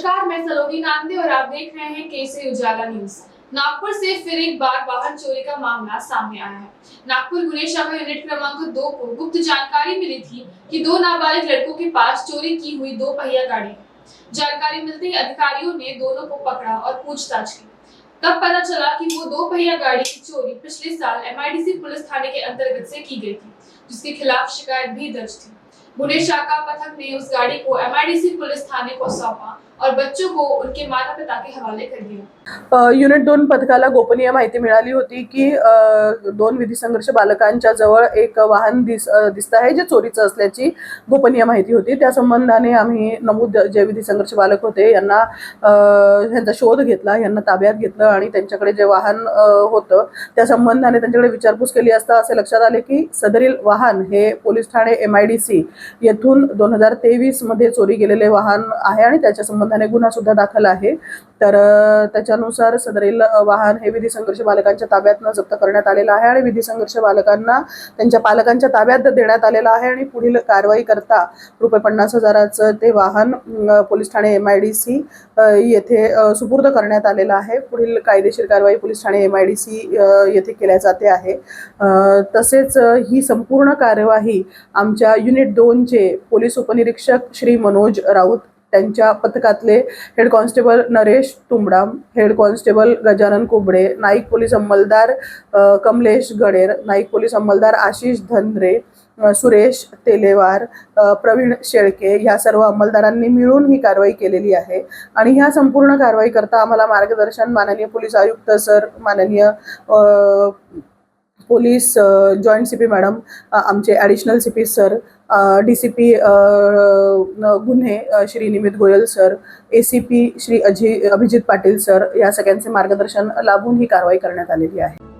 नमस्कार, मैं सलोनी नांदे और आप देख रहे हैं केसरी उजाला न्यूज। नागपुर से फिर एक बार वाहन चोरी का मामला सामने आया है। नागपुर गुने शाखा यूनिट क्रमांक 2 को गुप्त जानकारी मिली थी कि दो नाबालिग लड़कों के पास चोरी की हुई 2 पहिया गाड़ी है। जानकारी मिलते ही अधिकारियों ने दोनों को पकड़ा और पूछताछ की। तब पता चला कि वो 2 पहिया गाड़ी की चोरी पिछले साल MIDC पुलिस थाने के अंतर्गत से की गई थी, जिसके खिलाफ शिकायत भी दर्ज थी। गुने शाखा पथक ने उस गाड़ी को MIDC पुलिस थाने को सौंपा और बच्चों को उनके माता पिता के हवाले कर दिया। युनिट 2 पथकाला गोपनीय माहिती मिळाली होती की 2 विधी संघर्ष बालकांच्या जवळ एक वाहन दिसत आहे जे चोरीचं असल्याची गोपनीय माहिती होती। त्या संबंधाने आम्ही नमूद जे विधी संघर्ष बालक होते यांचा शोध घेतला, यांना ताब्यात घेतलं आणि त्यांच्याकडे जे वाहन होतं त्या संबंधाने त्यांच्याकडे विचारपूस केली असता असे लक्षात आले की सदरील वाहन हे पोलीस ठाणे MIDC येथून 2023 मध्ये चोरी गेलेले वाहन आहे आणि त्याच्या संबंधाने गुन्हा सुद्धा दाखल आहे। तर त्याच्यानुसार सदरील वाहन हे विधी संघर्ष बालकांच्या ताब्यात जप्त करण्यात आलेलं आहे आणि विधी संघर्ष बालकांना त्यांच्या पालकांच्या ताब्यात देण्यात आलेलं आहे आणि पुढील कारवाई करता ₹50,000चं ते वाहन पोलीस ठाणे MIDC येथे सुपूर्द करण्यात आलेलं आहे। पुढील कायदेशीर कारवाई पोलीस ठाणे MIDC येथे केल्या जाते आहे। तसेच ही संपूर्ण कार्यवाही आमच्या युनिट 2 चे पोलीस उपनिरीक्षक श्री मनोज राऊत, त्यांच्या पथकातले head constable Naresh Tumbada, head constable Gajanan Kubde, Naik police अंमलदार कमलेश गडेर, नाईक पोलीस अंमलदार आशिष धनरे, सुरेश तेलेवार, प्रवीण शेळके या सर्व अंमलदारांनी मिळून ही कारवाई केलेली आहे। आणि ह्या संपूर्ण कारवाई करता आम्हाला मार्गदर्शन माननीय पोलीस आयुक्त सर, माननीय पोलीस जॉइंट CP मॅडम, आमचे ॲडिशनल CP सर, DCP गुन्हे श्री निमित Goyal sir, ACP Shri Abhijit Patil sir या सगळ्यांचे मार्गदर्शन लाभून ही कारवाई करण्यात आलेली आहे।